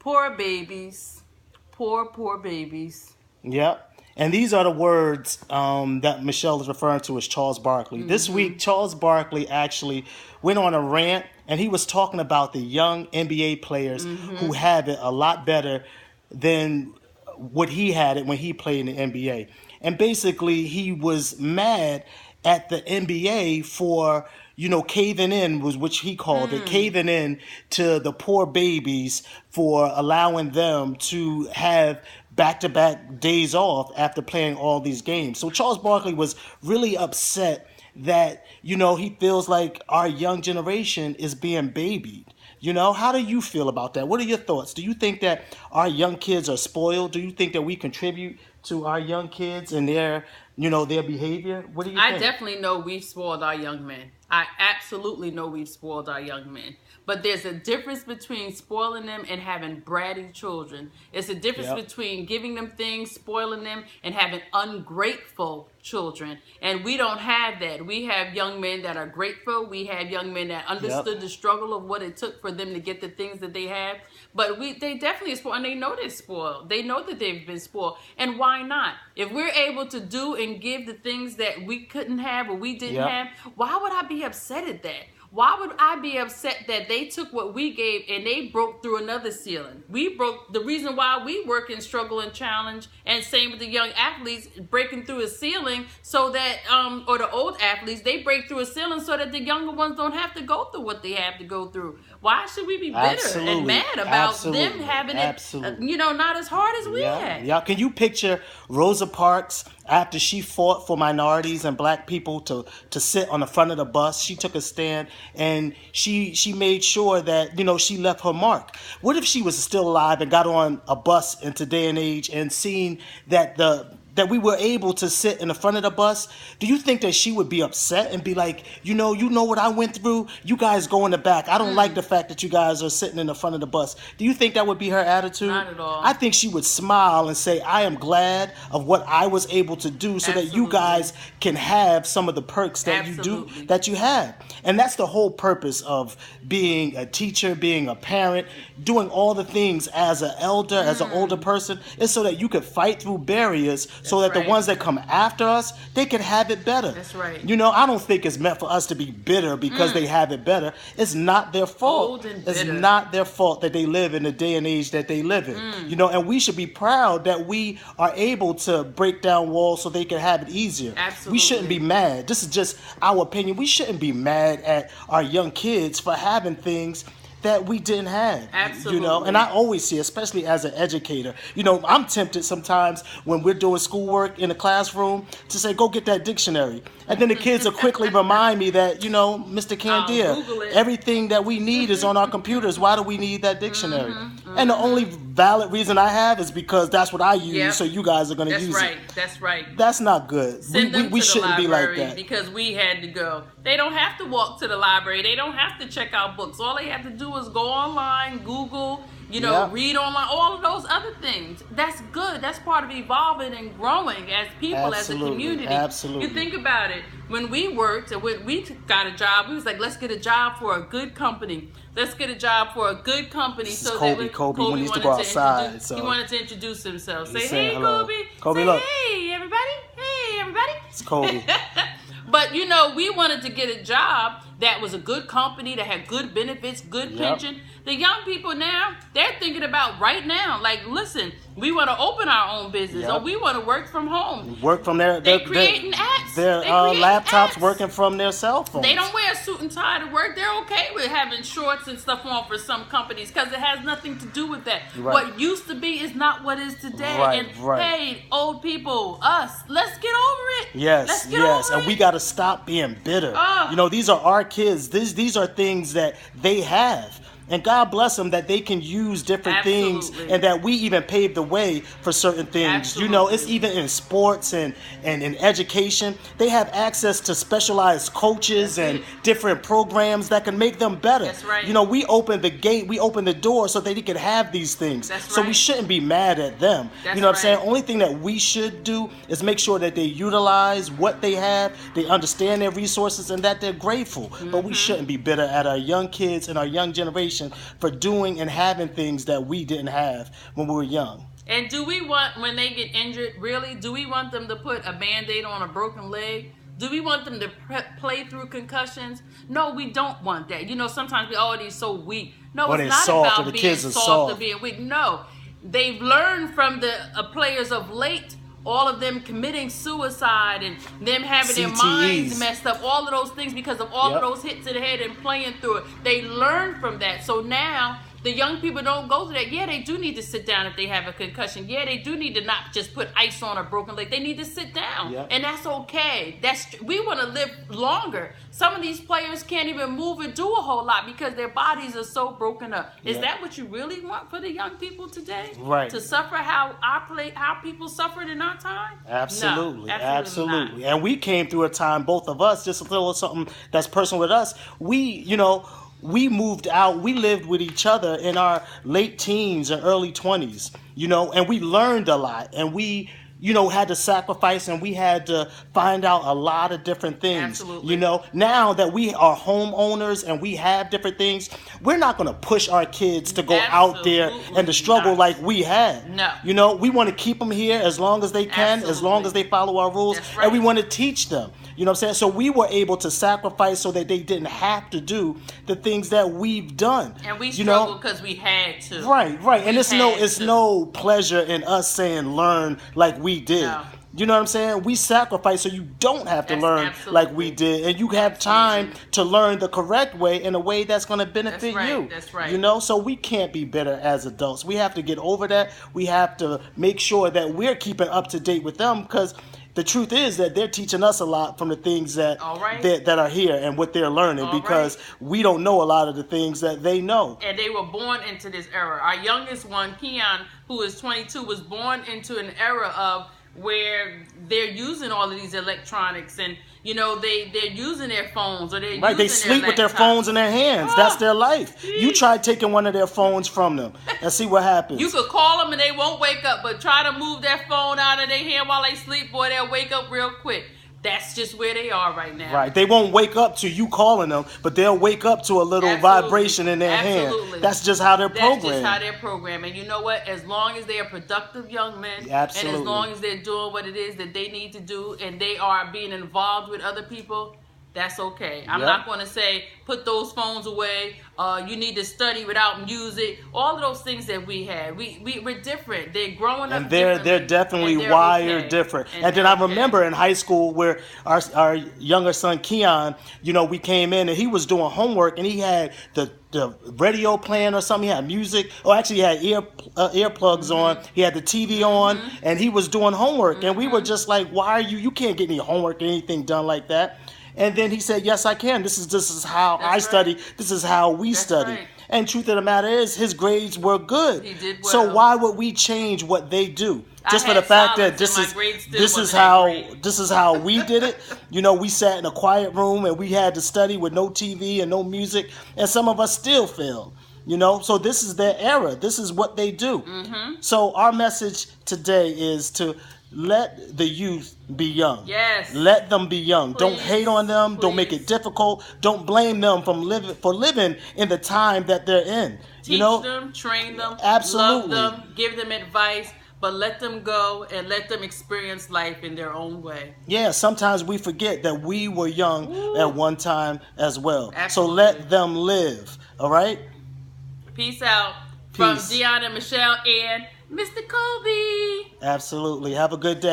Poor babies. Poor babies. Yep. And these are the words that Michelle is referring to as Charles Barkley. Mm-hmm. This week, Charles Barkley actually went on a rant, and he was talking about the young NBA players who have it a lot better than what he had it when he played in the NBA. And basically, he was mad at the NBA for caving in, was which he called it, caving in to the poor babies for allowing them to have back-to-back days off after playing all these games. So Charles Barkley was really upset that, he feels like our young generation is being babied. How do you feel about that? What are your thoughts? Do you think that our young kids are spoiled? Do you think that we contribute to our young kids and their behavior? What do you think? I definitely know we've spoiled our young men. I absolutely know we've spoiled our young men. But there's a difference between spoiling them and having bratty children. It's a difference between giving them things, spoiling them, and having ungrateful children. And we don't have that. We have young men that are grateful. We have young men that understood the struggle of what it took for them to get the things that they have. But they definitely are spoiled, and they know they're spoiled. They know that they've been spoiled. And why not? If we're able to do and give the things that we couldn't have or we didn't have, why would I be upset at that? Why would I be upset that they took what we gave and they broke through another ceiling? We broke the reason why we work and struggle and challenge, and same with the young athletes breaking through a ceiling so that, or the old athletes, they break through a ceiling so that the younger ones don't have to go through what they have to go through. Why should we be bitter and mad about them having it, not as hard as we had? Yeah. Can you picture Rosa Parks after she fought for minorities and black people to sit on the front of the bus? She took a stand and she made sure that, she left her mark. What if she was still alive and got on a bus in today and age and seen that that we were able to sit in the front of the bus? Do you think that she would be upset and be like, you know what I went through? You guys go in the back. I don't like the fact that you guys are sitting in the front of the bus. Do you think that would be her attitude? Not at all. I think she would smile and say, I am glad of what I was able to do so that you guys can have some of the perks that you have. And that's the whole purpose of being a teacher, being a parent, doing all the things as an elder, as an older person, is so that you could fight through barriers so that the ones that come after us, they can have it better. That's right. I don't think it's meant for us to be bitter because they have it better. It's not their fault. Old and it's bitter. not their fault that they live in the day and age that they live in. And we should be proud that we are able to break down walls so they can have it easier. Absolutely. We shouldn't be mad. This is just our opinion. We shouldn't be mad at our young kids for having things that we didn't have. Absolutely. And I always see, especially as an educator, I'm tempted sometimes when we're doing schoolwork in the classroom to say, go get that dictionary. And then the kids will quickly remind me that, Mr. Candia, everything that we need is on our computers. Why do we need that dictionary? And the only valid reason I have is because that's what I use, so you guys are going to use it. That's right. That's not good. Send them we to shouldn't the library be like that. because we had to go. They don't have to walk to the library. They don't have to check out books. All they have to do is go online, Google, read online, all of those other things. That's good. That's part of evolving and growing as people, as a community. Absolutely. You think about it. When we worked and when we got a job, we was like, let's get a job for a good company. Let's get a job for a good company. This is Kobe when he used to go outside. He wanted to introduce himself. Say, hey, hello. Kobe. Say, look. hey, everybody. Hey, everybody. It's Kobe. But, we wanted to get a job that was a good company, that had good benefits, good pension. The young people now, they're thinking about right now, like, listen, we want to open our own business or we want to work from home. Work from they're creating apps. Their laptops working from their cell phones. They don't wear a suit and tie to work. They're okay with having shorts and stuff on for some companies because it has nothing to do with that. Right. What used to be is not what is today. Right, Hey, old people, us, let's get over it. Yes, let's get over and we got to stop being bitter. These are our kids. These are things that they have. And God bless them that they can use different things and that we even pave the way for certain things. It's even in sports and in education. They have access to specialized coaches and different programs that can make them better. That's right. We open the gate, we open the door so that they can have these things. That's so right. we shouldn't be mad at them. That's what I'm saying? Only thing that we should do is make sure that they utilize what they have, they understand their resources, and that they're grateful. But we shouldn't be bitter at our young kids and our young generation generation for doing and having things that we didn't have when we were young. And do we want, when they get injured, really, do we want them to put a Band-Aid on a broken leg? Do we want them to play through concussions? No, we don't want that. You know, sometimes we, oh, they're so weak. No, Or it's they're not soft, or about the being kids are soft or soft. being weak. No, they've learned from the players of late, all of them committing suicide and them having their minds CTEs. messed up, all of those things because of all Yep. of those hits to the head and playing through it. They learn from that. So now the young people don't go through that. Yeah, they do need to sit down if they have a concussion. Yeah, they do need to not just put ice on a broken leg. They need to sit down. Yep. And that's okay. We want to live longer. Some of these players can't even move and do a whole lot because their bodies are so broken up. Is Yep. that what you really want for the young people today? Right. To suffer how people suffered in our time? Absolutely, No, absolutely. not. And we came through a time, both of us, just a little something that's personal with us. We moved out. We lived with each other in our late teens and early 20s, and we learned a lot. And we, had to sacrifice, and we had to find out a lot of different things. Absolutely. Now that we are homeowners and we have different things, we're not going to push our kids to go out there and to struggle not. like we had. No. We want to keep them here as long as they can, as long Absolutely. as they follow our rules, That's right. and we want to teach them. You know what I'm saying? So we were able to sacrifice so that they didn't have to do the things that we've done. And we struggled because we had to. Right. And it's had no pleasure in us saying learn like we did. No. You know what I'm saying? We sacrifice so you don't have to That's learn absolutely. like we did, and you have time to learn the correct way in a way that's going to benefit That's right, you. that's right. So we can't be bitter as adults. We have to get over that. We have to make sure that we're keeping up to date with them, because the truth is that they're teaching us a lot from the things that All right. that are here and what they're learning, All because right. we don't know a lot of the things that they know. And they were born into this era. Our youngest one, Keon, who is 22, was born into an era of where they're using all of these electronics, and they're using their phones, or they're Right, they using sleep with their laptops. phones in their hands. That's their life. geez. You try taking one of their phones from them and see what happens. You could call them and they won't wake up, but try to move their phone out of their hand while they sleep, boy, they'll wake up real quick. That's just where they are right now. Right, they won't wake up to you calling them, but they'll wake up to a little Absolutely. vibration in their Absolutely. hand. That's just how they're That's programmed. just how they're programmed. And you know what? As long as they are productive young men, Absolutely. and as long as they're doing what it is that they need to do, and they are being involved with other people, that's okay. I'm Yep. not going to say put those phones away. You need to study without music. All of those things that we had, we're different. They're growing up And they're differently, definitely and they're wired okay. different. And then they're I okay. remember in high school where our younger son Keon, we came in and he was doing homework, and he had the radio playing or something. He had music. Oh, actually, he had earplugs on. He had the TV on, and he was doing homework. And we were just like, "Why are you? You can't get any homework or anything done like that." And then he said, "Yes, I can. This is how I right. study. This is how we That's study." right. And truth of the matter is, his grades were good. He did So well. why would we change what they do? I Just for had the fact that solids and my grades still this is wasn't how that great. this is how we did it. We sat in a quiet room and we had to study with no TV and no music, and some of us still failed. So this is their era. This is what they do. Mm-hmm. So our message today is to let the youth be young. Yes. Let them be young. Don't Please. hate on them. Don't make Please. it difficult. Don't blame them for living in the time that they're in. Teach them, train them, Absolutely. love them, give them advice, but let them go and let them experience life in their own way. Yeah, sometimes we forget that we were young at one time as well. Absolutely. So let them live. All right? Peace out. From Peace. Deanna, Michelle, and Mr. Kobe. Absolutely. Have a good day.